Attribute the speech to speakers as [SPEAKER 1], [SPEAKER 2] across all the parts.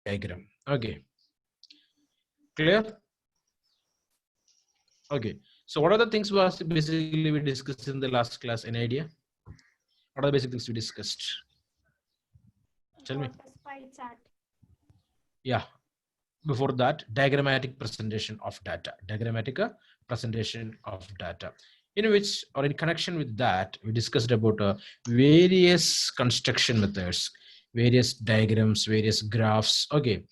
[SPEAKER 1] diagram. Okay, clear? Okay, so what are the things was basically we discussed in the last class? Any idea? What are the basic things we discussed? Tell me.
[SPEAKER 2] What is pie chart?
[SPEAKER 1] Yeah, before that, diagrammatic presentation of data. Diagrammatic presentation of data, in which or in connection with that, we discussed about various construction methods, various diagrams, various graphs. Okay,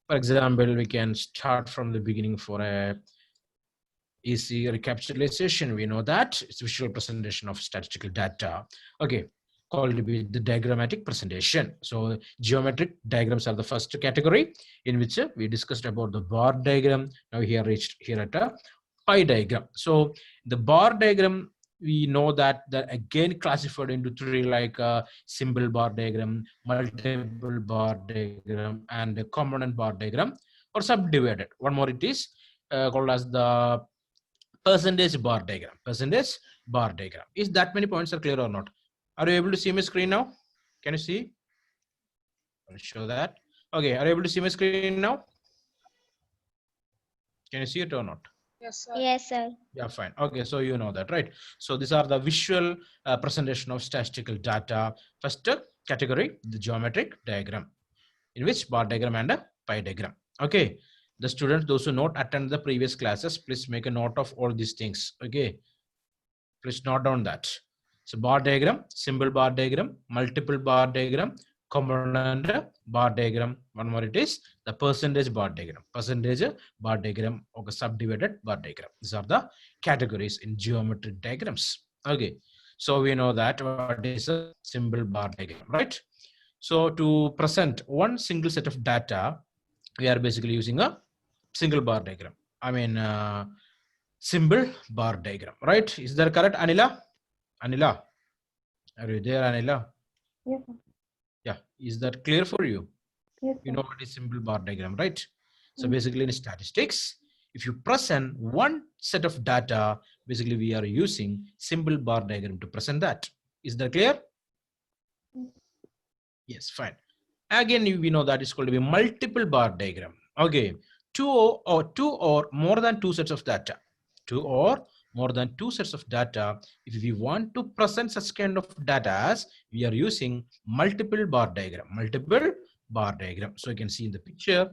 [SPEAKER 1] for example, we can start from the beginning for a easy recapitulation. We know that it's visual presentation of statistical data. Okay, called to be the diagrammatic presentation. So geometric diagrams are the first category, in which we discussed about the bar diagram. Now here reached here at a pie diagram. So the bar diagram, we know that again classified into three, like symbol bar diagram, multiple bar diagram, and a component bar diagram, or subdivided. One more, it is called as the percentage bar diagram. Percentage bar diagram. Is that many points are clear or not? Are you able to see my screen now? Can you see? I'll show that. Okay, are you able to see my screen now? Can you see it or not?
[SPEAKER 3] Yes, sir.
[SPEAKER 4] Yes, sir.
[SPEAKER 1] Yeah, fine. Okay, so you know that, right? So these are the visual presentation of statistical data. First category, the geometric diagram, in which bar diagram and a pie diagram. Okay, the students, those who not attend the previous classes, please make a note of all these things. Okay, please note down that. So bar diagram, symbol bar diagram, multiple bar diagram, component bar diagram. One more, it is the percentage bar diagram. Percentage bar diagram or subdivided bar diagram. These are the categories in geometric diagrams. Okay, so we know that what is a symbol bar diagram, right? So to present one single set of data, we are basically using a single bar diagram. I mean, symbol bar diagram, right? Is that correct, Anila? Anila, are you there, Anila?
[SPEAKER 2] Yes.
[SPEAKER 1] Yeah, is that clear for you?
[SPEAKER 2] Yes.
[SPEAKER 1] You know what is symbol bar diagram, right? So basically in statistics, if you present one set of data, basically we are using symbol bar diagram to present that. Is that clear? Yes, fine. Again, we know that is called to be multiple bar diagram. Okay, two or more than two sets of data. Two or more than two sets of data. If we want to present such kind of data, we are using multiple bar diagram. Multiple bar diagram. So you can see in the picture,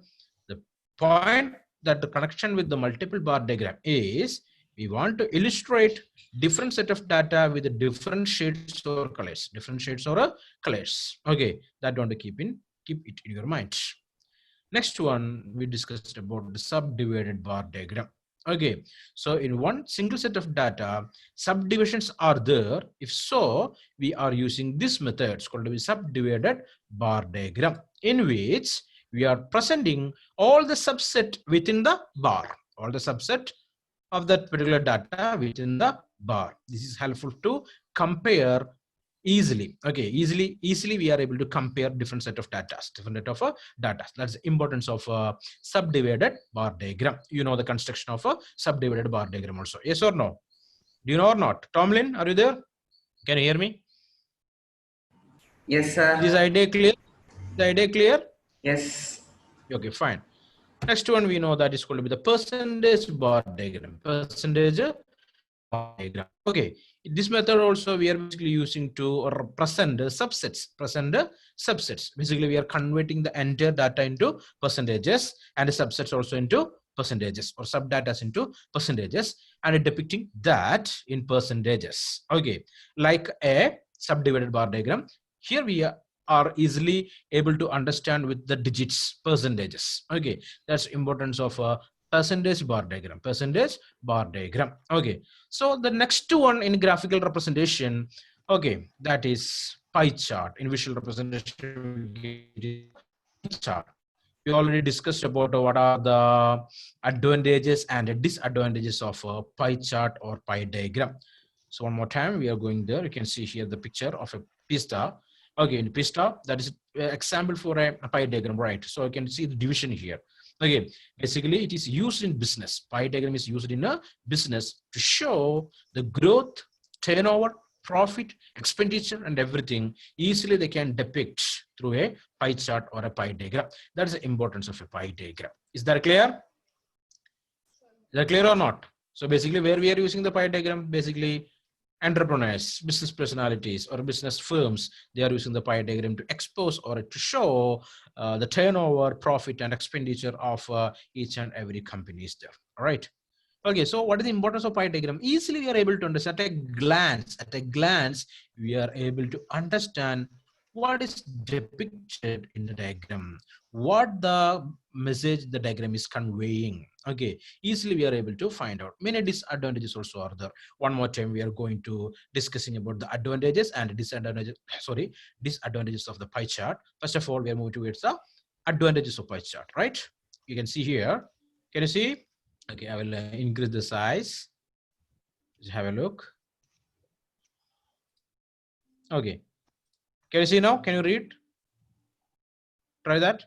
[SPEAKER 1] the point that the connection with the multiple bar diagram is we want to illustrate different set of data with the different shades or colors. Different shades or colors. Okay, that want to keep it in your mind. Next one, we discussed about the subdivided bar diagram. Okay, so in one single set of data, subdivisions are there. If so, we are using this method. It's called the subdivided bar diagram, in which we are presenting all the subset within the bar, all the subset of that particular data within the bar. This is helpful to compare easily. Okay, easily we are able to compare different set of data, That's the importance of a subdivided bar diagram. You know the construction of a subdivided bar diagram also. Yes or no? Do you know or not? Tomlin, are you there? Can you hear me?
[SPEAKER 5] Yes, sir.
[SPEAKER 1] Is idea clear? The idea clear?
[SPEAKER 5] Yes.
[SPEAKER 1] Okay, fine. Next one, we know that is going to be the percentage bar diagram. Percentage bar diagram. Okay, this method also we are basically using to present subsets. Basically, we are converting the entire data into percentages and the subsets also into percentages, or subdatas into percentages, and depicting that in percentages. Okay, like a subdivided bar diagram. Here we are easily able to understand with the digits, percentages. Okay, that's importance of a percentage bar diagram. Percentage bar diagram. Okay, so the next one in graphical representation, okay, that is pie chart. In visual representation, pie chart. We already discussed about what are the advantages and disadvantages of a pie chart or pie diagram. So one more time, we are going there. You can see here the picture of a pista. Okay, in pista, that is example for a pie diagram, right? So you can see the division here. Okay, basically it is used in business. Pie diagram is used in a business to show the growth, turnover, profit, expenditure, and everything. Easily they can depict through a pie chart or a pie diagram. That's the importance of a pie diagram. Is that clear? Is that clear or not? So basically where we are using the pie diagram, basically entrepreneurs, business personalities or business firms, they are using the pie diagram to expose or to show the turnover, profit and expenditure of each and every company is there. All right. Okay, so what is the importance of pie diagram? Easily we are able to understand at a glance, we are able to understand what is depicted in the diagram, what the message the diagram is conveying. Okay, easily we are able to find out. Many disadvantages also are there. One more time, we are going to discussing about the advantages and disadvantages, disadvantages of the pie chart. First of all, we are moving towards the advantages of pie chart, right? You can see here. Can you see? Okay, I will increase the size. Just have a look. Okay. Can you see now? Can you read? Try that.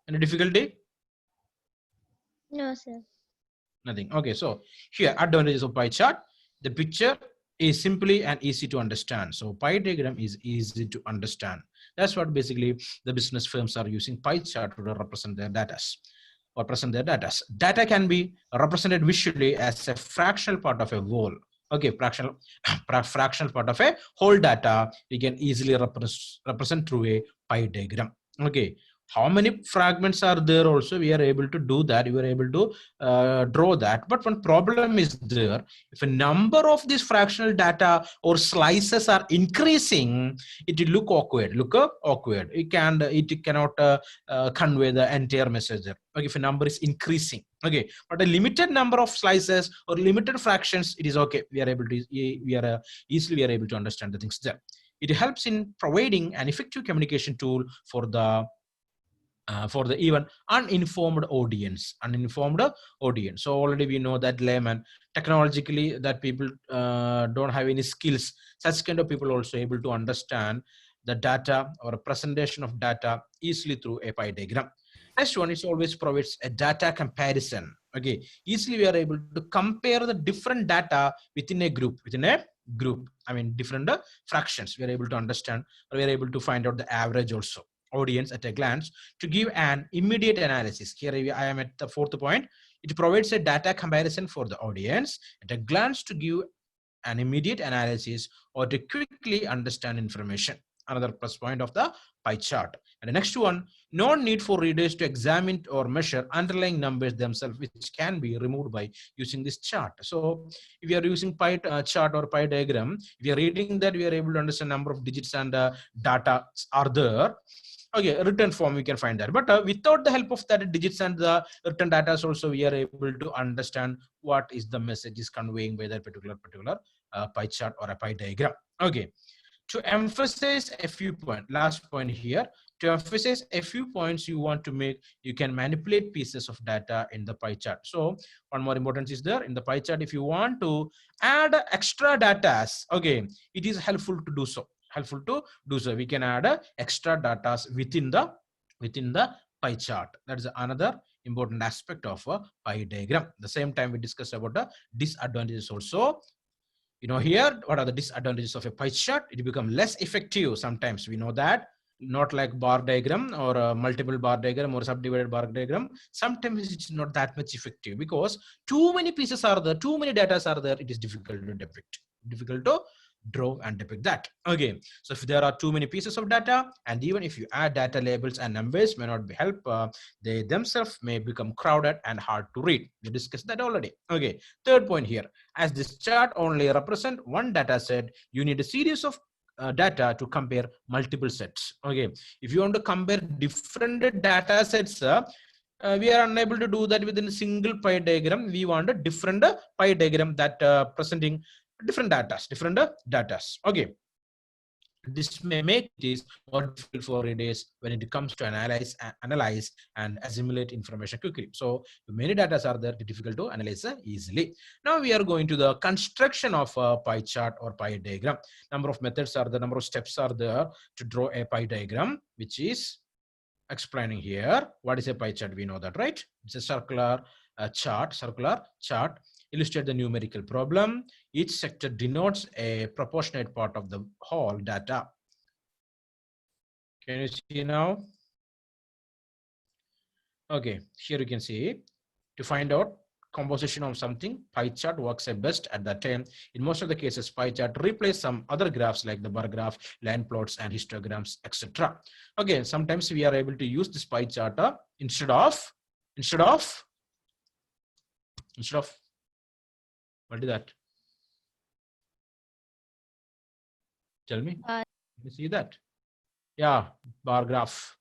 [SPEAKER 1] Any difficulty?
[SPEAKER 2] No, sir.
[SPEAKER 1] Nothing. Okay, so here, advantages of pie chart. The picture is simply and easy to understand. So pie diagram is easy to understand. That's what basically the business firms are using pie chart to represent their data or present their data. Data can be represented visually as a fractional part of a whole. Okay, fractional part of a whole data we can easily represent through a pie diagram. Okay, how many fragments are there also we are able to do that, we are able to draw that. But one problem is there, if a number of these fractional data or slices are increasing, it will look awkward. It cannot convey the entire message there. Okay, if a number is increasing, okay, but a limited number of slices or limited fractions, it is okay, we are able to easily we are able to understand the things there. It helps in providing an effective communication tool for the even uninformed audience. So already we know that layman, technologically, that people don't have any skills, such kind of people also able to understand the data or a presentation of data easily through a pie diagram. Next one is always provides a data comparison. Okay, easily we are able to compare the different data within a group, I mean different fractions. We are able to understand, or we are able to find out the average also, audience at a glance, to give an immediate analysis. Here I am at the fourth point. It provides a data comparison for the audience at a glance to give an immediate analysis or to quickly understand information. Another plus point of the pie chart. And the next one, no need for readers to examine or measure underlying numbers themselves, which can be removed by using this chart. So if you are using pie chart or pie diagram, if you are reading that, we are able to understand number of digits and data are there. Okay, written form we can find that, but without the help of that digits and the written data also, we are able to understand what is the message is conveying by that particular pie chart or a pie diagram. Okay, to emphasize a few points, last point here, to emphasize a few points you want to make, you can manipulate pieces of data in the pie chart. So one more importance is there in the pie chart. If you want to add extra data, okay, it is helpful to do so. We can add extra data within the pie chart. That is another important aspect of a pie diagram. The same time we discussed about the disadvantages also. You know, here what are the disadvantages of a pie chart? It become less effective sometimes, we know that, not like bar diagram or a multiple bar diagram or subdivided bar diagram. Sometimes it's not that much effective because too many pieces are there, too many data are there, it is difficult to depict, difficult to draw and depict that. Okay, so if there are too many pieces of data, and even if you add data, labels and numbers may not be help, they themselves may become crowded and hard to read. We discussed that already. Okay, third point here, as this chart only represent one data set, you need a series of data to compare multiple sets. Okay, if you want to compare different data sets, we are unable to do that within a single pie diagram. We want a different pie diagram that presenting different data. Okay, this may make it is more difficult for readers when it comes to analyze and assimilate information quickly. So many data are there, difficult to analyze easily. Now we are going to the construction of a pie chart or pie diagram. Number of methods are the number of steps are there to draw a pie diagram, which is explaining here. What is a pie chart? We know that, right? It's a circular chart. Illustrate the numerical problem. Each sector denotes a proportionate part of the whole data. Can you see now? Okay, here you can see to find out composition of something, pie chart works best at that time. In most of the cases, pie chart replace some other graphs like the bar graph, line plots, and histograms, etc. Okay, sometimes we are able to use this pie chart instead of what is that? Tell me. You see that? Yeah, bar graph.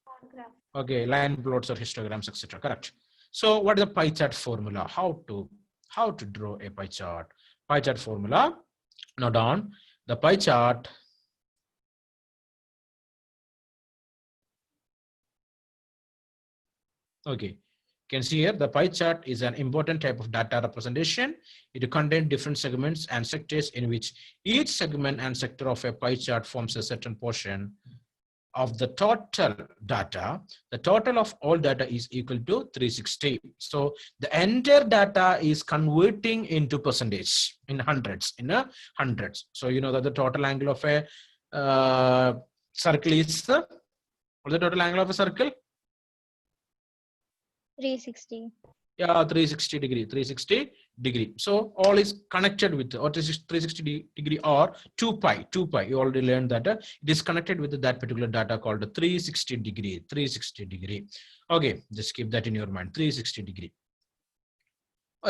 [SPEAKER 1] Okay, line plots or histograms, etc. Correct. So what is the pie chart formula? How to draw a pie chart? Pie chart formula. Now down the pie chart. Okay, can see here the pie chart is an important type of data representation. It contains different segments and sectors in which each segment and sector of a pie chart forms a certain portion of the total data. The total of all data is equal to 360. So the entire data is converting into percentage in hundreds, hundreds. So you know that the total angle of a circle is what's the total angle of a circle?
[SPEAKER 2] 360.
[SPEAKER 1] Yeah, 360 degree. So all is connected with or 360 degree or 2 pi. You already learned that it is connected with that particular data called the 360 degree. Okay, just keep that in your mind. 360 degree.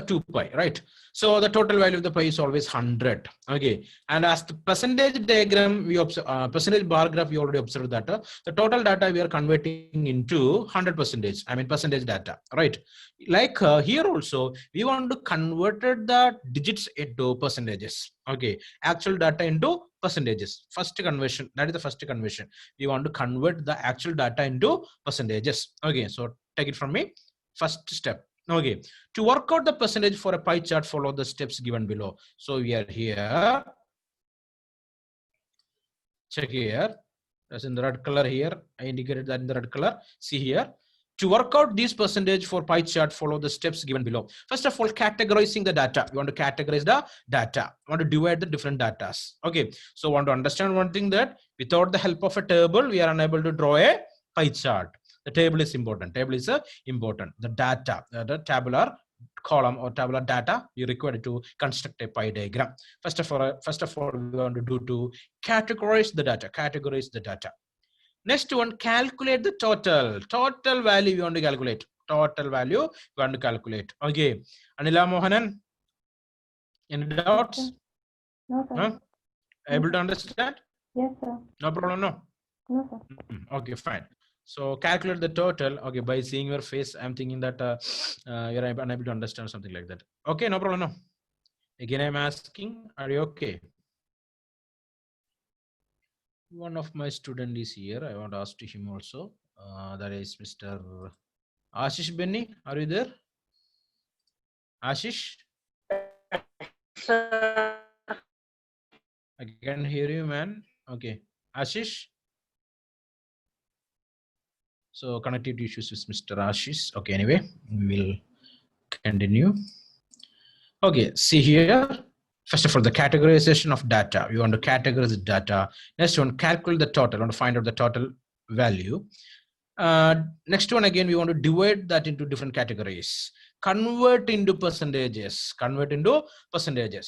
[SPEAKER 1] 2 pi, right? So the total value of the pi is always 100. Okay, and as the percentage diagram we observe, percentage bar graph, we already observed that the total data we are converting into 100 percentage. I mean percentage data, right? Like here also we want to convert the digits into percentages. Okay, actual data into percentages. First conversion, that is the first conversion. We want to convert the actual data into percentages. Okay, so take it from me. First step. Okay, to work out the percentage for a pie chart, follow the steps given below. So we are here. Check here. That's in the red color here. I indicated that in the red color. See here. To work out this percentage for pie chart, follow the steps given below. First of all, categorizing the data. You want to categorize the data. You want to divide the different data. Okay. So want to understand one thing, that without the help of a table, we are unable to draw a pie chart. The table is important. Table is important. The data, the tabular column or tabular data you require to construct a pie diagram. First of all, we want to do to categorize the data. Next one, calculate the total value you want to calculate. Okay, Anila Mohanan, any doubts?
[SPEAKER 3] No, sir.
[SPEAKER 1] Huh? Able to understand?
[SPEAKER 3] Yes, sir.
[SPEAKER 1] No problem, no?
[SPEAKER 3] No, sir.
[SPEAKER 1] Okay, fine. So calculate the total. Okay, by seeing your face, I'm thinking that you're unable to understand something like that. Okay, no problem, no? Again, I'm asking, are you okay? One of my student is here. I want to ask to him also. That is Mr. Ashish Benny. Are you there? Ashish?
[SPEAKER 4] Sir.
[SPEAKER 1] I can hear you, man. Okay. Ashish? So connectivity issues with Mr. Ashish. Okay, anyway, we will continue. Okay, see here. First of all, the categorization of data. We want to categorize the data. Next one, calculate the total. We want to find out the total value. Next one, again, we want to divide that into different categories. Convert into percentages.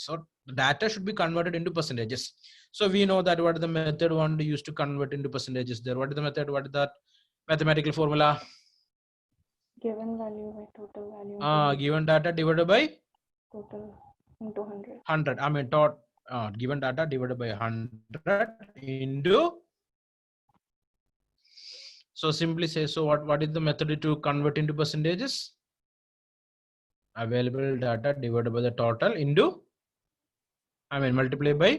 [SPEAKER 1] So the data should be converted into percentages. So we know that what is the method we want to use to convert into percentages there. What is the method? What is that mathematical formula?
[SPEAKER 3] Given value by total value.
[SPEAKER 1] Given data divided by
[SPEAKER 3] Total into 100.
[SPEAKER 1] 100. I mean, given data divided by 100 into. So simply say, so what is the method to convert into percentages? Available data divided by the total into, I mean, multiply by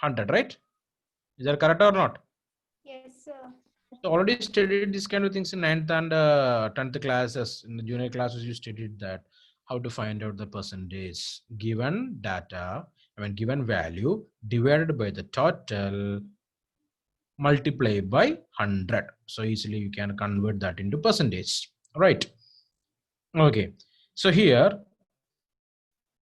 [SPEAKER 1] 100, right? Is that correct or not?
[SPEAKER 2] Yes, sir.
[SPEAKER 1] So already studied this kind of things in 9th and 10th classes. In the junior classes, you studied that how to find out the percentage. Given data, I mean, given value divided by the total, multiply by 100. So easily you can convert that into percentage, right? Okay, so here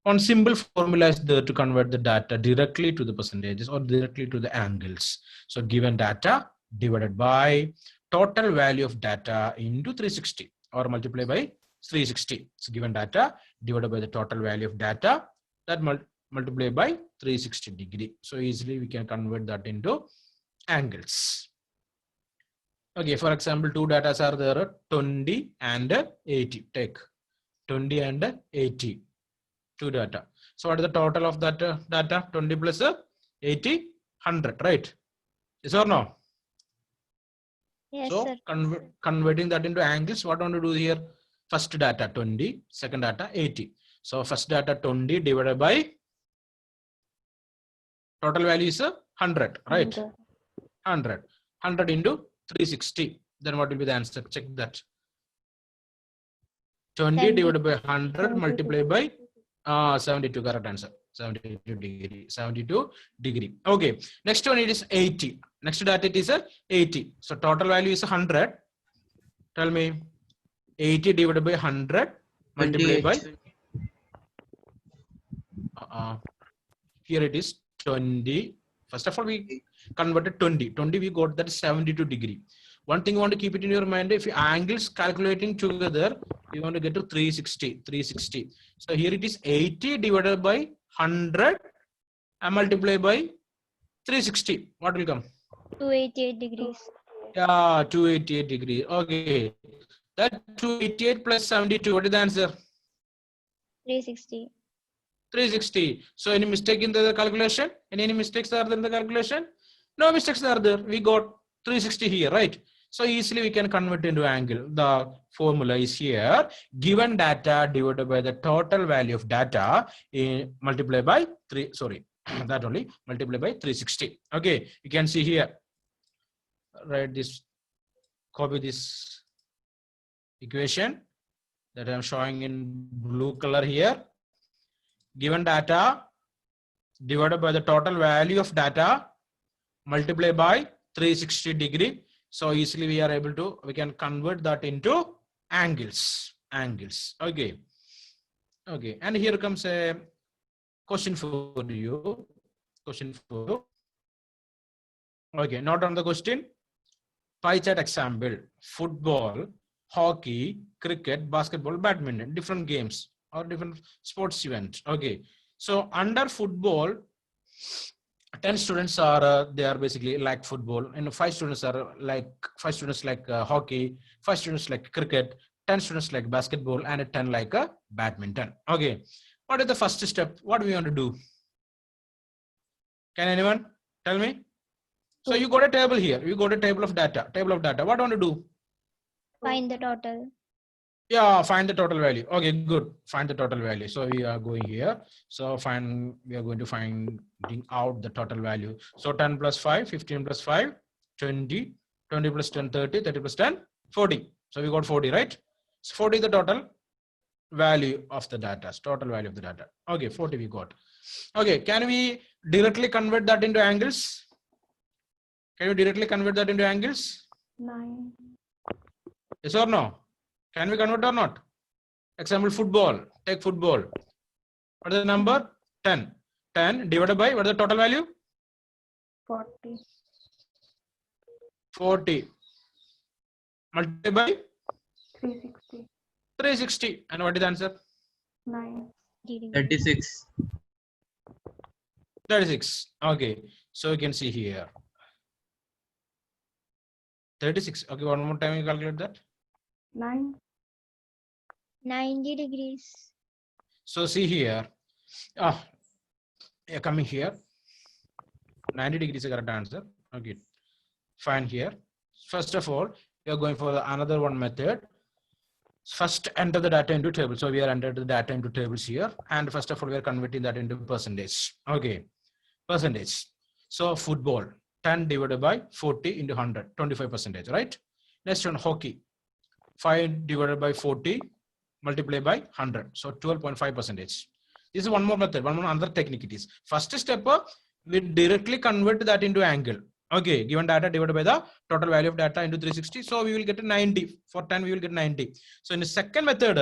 [SPEAKER 1] one simple formula is there to convert the data directly to the percentages or directly to the angles. So given data divided by total value of data into 360 or multiply by 360. So given data divided by the total value of data that multiply by 360 degree. So easily we can convert that into angles. Okay, for example, two data are there, 20 and 80. Take 20 and 80, two data. So what is the total of that data? 20 plus 80, 100, right? Yes or no?
[SPEAKER 2] Yes,
[SPEAKER 1] So
[SPEAKER 2] sir.
[SPEAKER 1] converting that into angles, what I want to do here? First data 20, second data 80. So first data 20 divided by total value is 100, right? 100. 100 into 360. Then what will be the answer? Check that. 20 divided by 100 multiplied by 72, correct answer. 72 degree. 72 degree. Okay. Next one it is 80. Next data it is 80. So total value is 100. Tell me 80 divided by 100 multiplied by here it is 20. First of all, we converted 20. 20 we got that 72 degree. One thing you want to keep it in your mind, if you angles calculating together, you want to get to 360. 360. So here it is 80 divided by 100 and multiply by 360. What will come?
[SPEAKER 2] 288 degrees.
[SPEAKER 1] Yeah, 288 degrees. Okay. That 288 plus 72, what is the answer?
[SPEAKER 2] 360.
[SPEAKER 1] 360. So any mistake in the calculation? Any mistakes are there in the calculation? No mistakes are there. We got 360 here, right? So easily we can convert into angle. The formula is here. Given data divided by the total value of data multiplied by 3. Sorry, that only multiply by 360. Okay, you can see here. Write this. Copy this equation that I'm showing in blue color here. Given data divided by the total value of data multiply by 360 degree. So easily we can convert that into angles. Okay. Okay. And here comes a question for you. Okay. Note on the question. Pie chart example: football, hockey, cricket, basketball, badminton, different games or different sports events. Okay. So under football, 10 students are they are basically like football, and 5 students like hockey, 5 students like cricket, 10 students like basketball, and 10 like badminton. Okay, what is the first step? What do we want to do? Can anyone tell me? So you got a table here. You got a table of data. What do you want to do?
[SPEAKER 2] Find the total.
[SPEAKER 1] Yeah, find the total value. Okay, good. Find the total value. So we are going here. So we are going to finding out the total value. So 10 plus 5, 15 plus 5, 20, 20 plus 10, 30, 30 plus 10, 40. So we got 40, right? So 40 is the total value of the data. Total value of the data. Okay, 40 we got. Okay, can we directly convert that into angles? Can you directly convert that into angles?
[SPEAKER 3] 9.
[SPEAKER 1] Yes or no? Can we convert or not? Example, football. Take football. What is the number? 10. 10 divided by, what is the total value?
[SPEAKER 3] 40.
[SPEAKER 1] 40. Multiplied by?
[SPEAKER 3] 360.
[SPEAKER 1] 360. And what is the answer?
[SPEAKER 3] 9.
[SPEAKER 4] 36.
[SPEAKER 1] 36. Okay. So you can see here. 36. Okay, one more time you calculate that.
[SPEAKER 3] 9.
[SPEAKER 2] 90 degrees.
[SPEAKER 1] So see here. Coming here. 90 degrees is the correct answer. Okay. Fine here. First of all, we are going for another one method. First, enter the data into table. So we are entered the data into tables here. And first of all, we are converting that into percentage. Okay. Percentage. So football, 10 divided by 40 into 100, 25%, right? Next one, hockey, 5 divided by 40 multiplied by 100. So 12.5%. This is one more method, one more other technique it is. First step, we directly convert that into angle. Okay, given data divided by the total value of data into 360. So we will get a 90. For 10, we will get 90. So in the second method,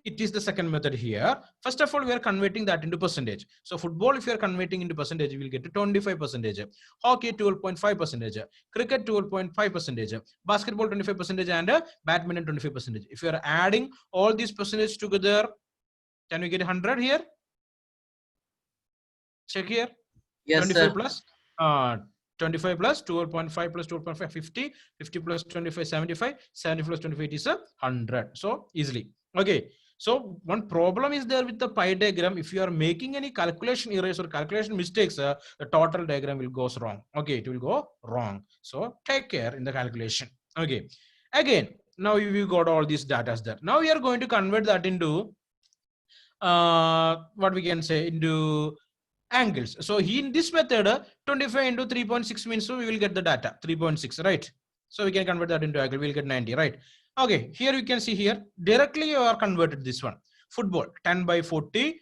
[SPEAKER 1] It is the second method here. First of all, we are converting that into percentage. So football, if you are converting into percentage, you will get to 25%. Hockey, 12.5%. Cricket, 12.5%. Basketball, 25%, and badminton, 25%. If you are adding all these percentages together, can we get 100 here? Check here.
[SPEAKER 5] Yes,
[SPEAKER 1] 25
[SPEAKER 5] sir.
[SPEAKER 1] plus 25 plus 12.5 plus 12.5, 50. 50 plus 25, 75. 70 plus 25 is 100. So easily. Okay. So one problem is there with the pie diagram. If you are making any calculation errors or calculation mistakes, the total diagram will go wrong. Okay, it will go wrong. So take care in the calculation. Okay. Again, now we got all these data there. Now we are going to convert that into what we can say into angles. So in this method, 25 into 3.6 means so we will get the data 3.6, right? So we can convert that into angle. We'll get 90, right? Okay, here you can see here directly you are converted this one. Football 10 by 40,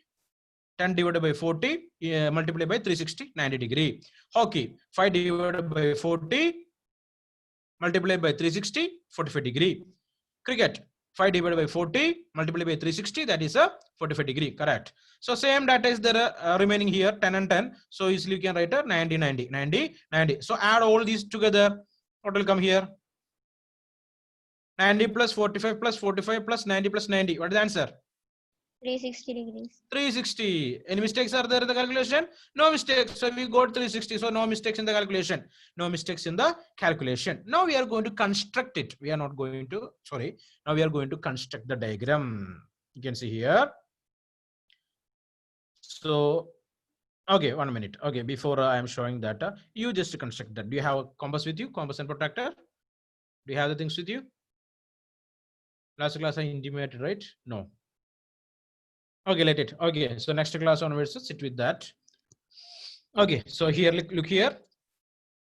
[SPEAKER 1] 10 divided by 40 multiplied by 360, 90 degree. Hockey 5 divided by 40 multiplied by 360, 45 degree. Cricket 5 divided by 40 multiplied by 360, that is a 45 degree, correct. So same data is there remaining here 10 and 10. So easily you can write a 90, 90, 90, 90. So add all these together. What will come here? 90 plus 45 plus 45 plus 90 plus 90. What is the answer?
[SPEAKER 2] 360 degrees.
[SPEAKER 1] 360. Any mistakes are there in the calculation? No mistakes. So we got 360. So no mistakes in the calculation. No mistakes in the calculation. Now we are going to construct it. We are not going to, sorry. Now we are going to construct the diagram. You can see here. So, okay, 1 minute. Okay, before I am showing that, you just construct that. Do you have a compass with you? Compass and protractor? Do you have the things with you? Last class I intimated, right? No. Okay, let it. Okay, so next class onwards, sit with that. Okay, so here, look here.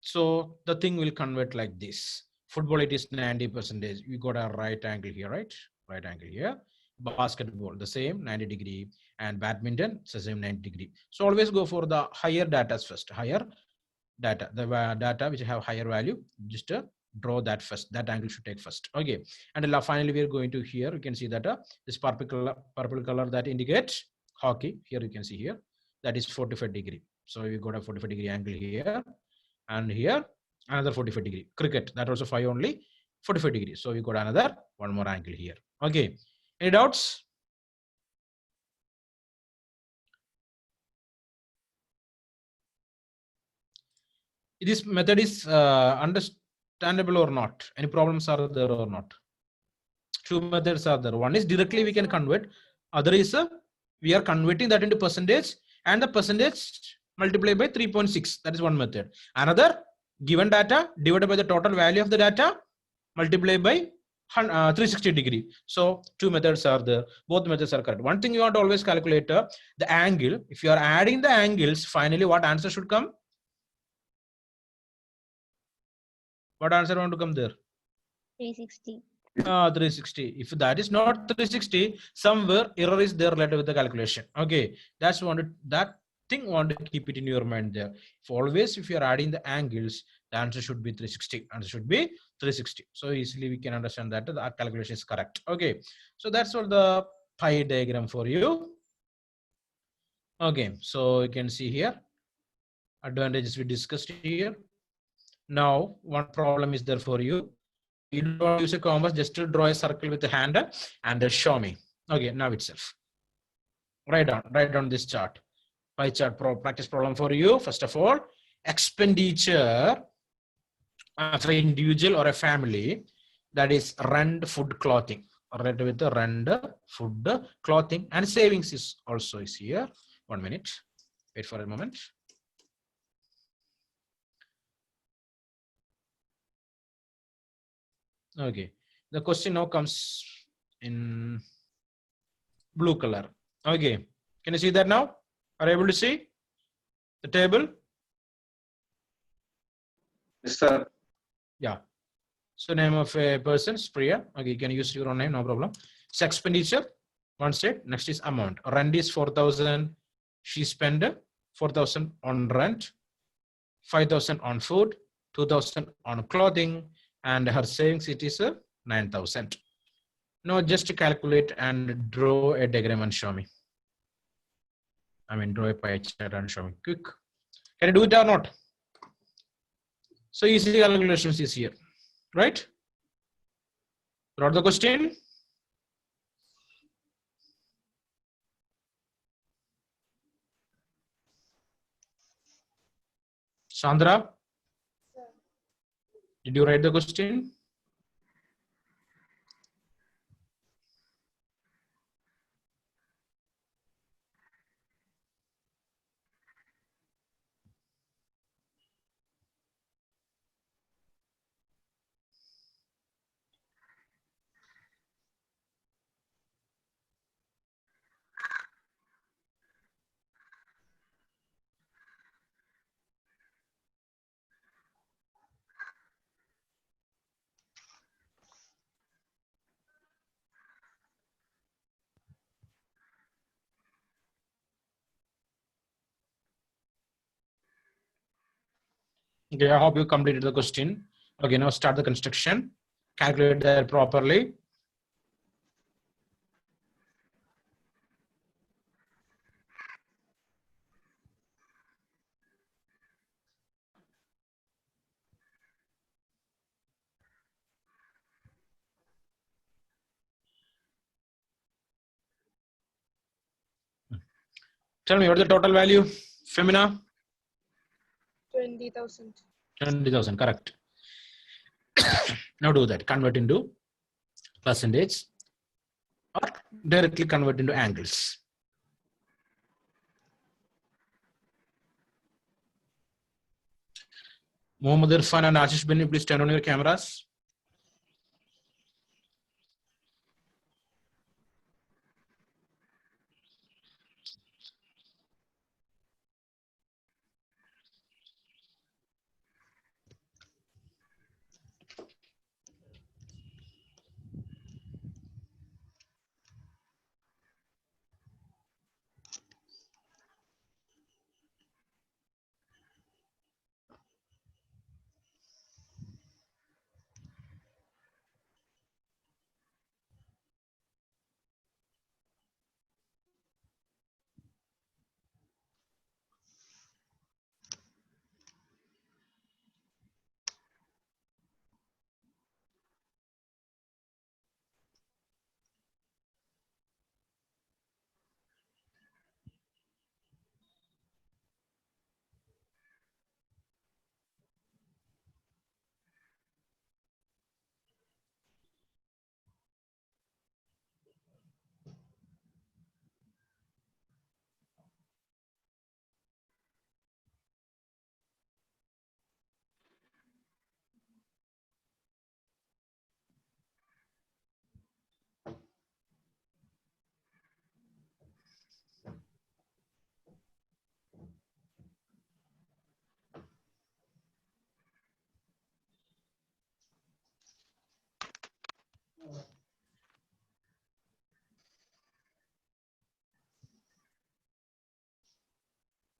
[SPEAKER 1] So the thing will convert like this. Football, it is 90%. We got a right angle here, right? Right angle here. Basketball, the same 90 degree. And badminton, it's the same 90 degree. So always go for the higher data first. Higher data, the data which have higher value, just draw that first. That angle should take first. Okay, and finally we are going to here. You can see that this purple color that indicates hockey. Here you can see here that is 45 degree. So we got a 45 degree angle here, and here another 45 degree. Cricket, that also 5 only 45 degrees. So we got another one more angle here. Okay, any doubts? This method is understandable or not? Any problems are there or not? Two methods are there. One is directly we can convert. Other is we are converting that into percentage, and the percentage multiplied by 3.6. That is one method. Another, given data divided by the total value of the data multiplied by 360 degree. So two methods are there. Both methods are correct. One thing you want to always calculate the angle. If you are adding the angles, finally what answer should come? What answer want to come there?
[SPEAKER 2] 360.
[SPEAKER 1] 360. If that is not 360, somewhere error is there related with the calculation. Okay, that's that thing want to keep it in your mind there. If you are adding the angles, the answer should be 360. Answer should be 360. So easily we can understand that the calculation is correct. Okay, so that's all the pie diagram for you. Okay, so you can see here advantages we discussed here. Now one problem is there for you. You don't use a compass, just to draw a circle with the hand and show me. Okay, now itself. Write down this chart. Pie chart practice problem for you. First of all, expenditure of an individual or a family, that is rent, food, clothing. Right with the rent, food, clothing, and savings is also is here. 1 minute. Wait for a moment. Okay, the question now comes in blue color. Okay, can you see that now? Are you able to see the table?
[SPEAKER 4] Yes, sir.
[SPEAKER 1] Yeah. So name of a person, Priya. Okay, you can use your own name, no problem. It's expenditure, one state. Next is amount. Rent is 4,000. She spent 4,000 on rent, 5,000 on food, 2,000 on clothing, and her savings it is 9,000. No, just calculate and draw a diagram and show me. I mean, draw a pie chart and show me. Quick. Can you do it or not? So easy calculations is here, right? Wrote the question. Sandra, did you write the question? Okay, I hope you completed the question. Okay, now start the construction. Calculate that properly. Tell me what the total value, Femina?
[SPEAKER 4] 20,000.
[SPEAKER 1] 20,000, correct. Now do that. Convert into percentage or directly convert into angles. Mohammad Irfan and Ashish Bini, please turn on your cameras.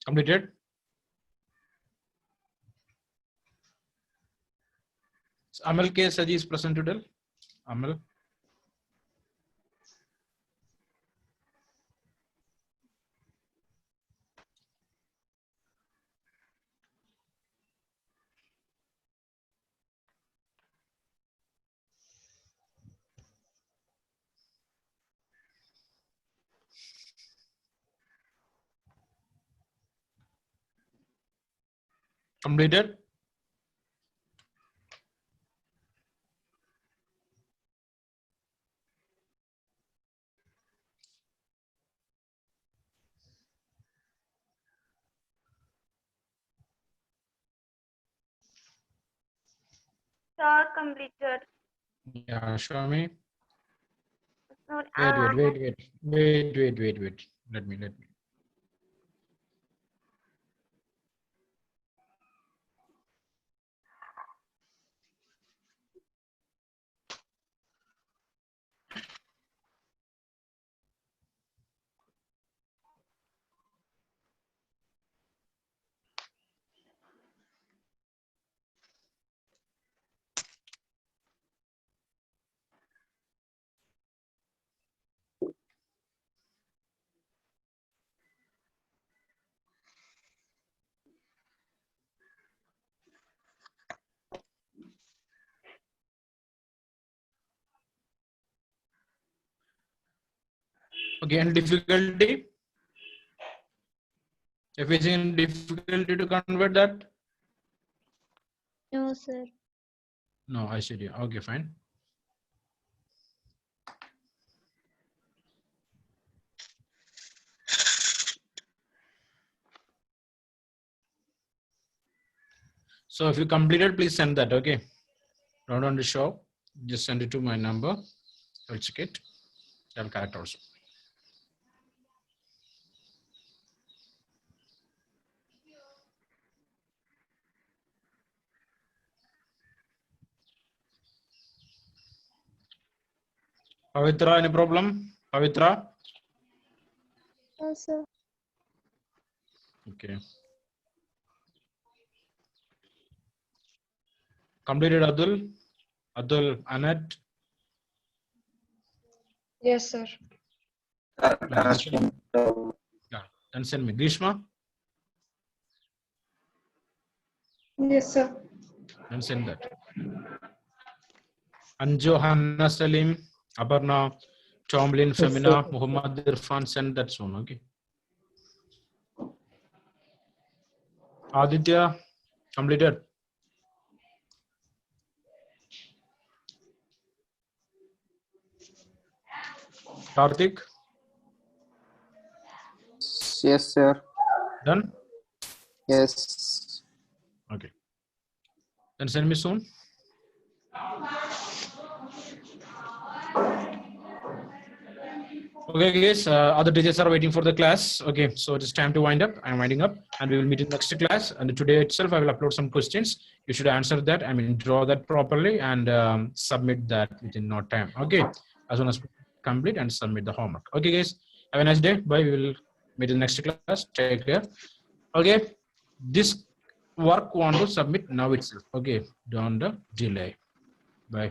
[SPEAKER 1] Completed. So Amal K. Saji is present today. Amal. Completed.
[SPEAKER 3] Sir, completed.
[SPEAKER 1] Yeah, show me.
[SPEAKER 3] Sorry,
[SPEAKER 1] Wait. Let me. Okay, any difficulty? If it's in difficulty to convert that?
[SPEAKER 2] No, sir.
[SPEAKER 1] No, I said yeah. Okay, fine. So if you completed, please send that. Okay. Don't want to show. Just send it to my number. I'll check it. I'll correct also. Pavitra, any problem? Pavitra?
[SPEAKER 2] No, sir.
[SPEAKER 1] Okay. Completed, Abdul? Abdul, Anat?
[SPEAKER 4] Yes, sir.
[SPEAKER 1] Yeah. Then send me. Grishma?
[SPEAKER 4] Yes, sir.
[SPEAKER 1] Then send that. Anjo, Hanna, Salim, Aparna, Tomlin, Femina, Muhammad Irfan, send that soon. Okay. Aditya, completed. Karthik,
[SPEAKER 6] Yes, sir.
[SPEAKER 1] done?
[SPEAKER 6] Yes.
[SPEAKER 1] Okay. Then send me soon. Okay, guys, other teachers are waiting for the class. Okay, so it is time to wind up. I'm winding up and we will meet in next class. And today itself, I will upload some questions. You should answer that. I mean, draw that properly and submit that within no time. Okay, as soon as complete and submit the homework. Okay, guys, have a nice day. Bye. We will meet in next class. Take care. Okay, this work want to submit now itself. Okay, don't delay. Bye.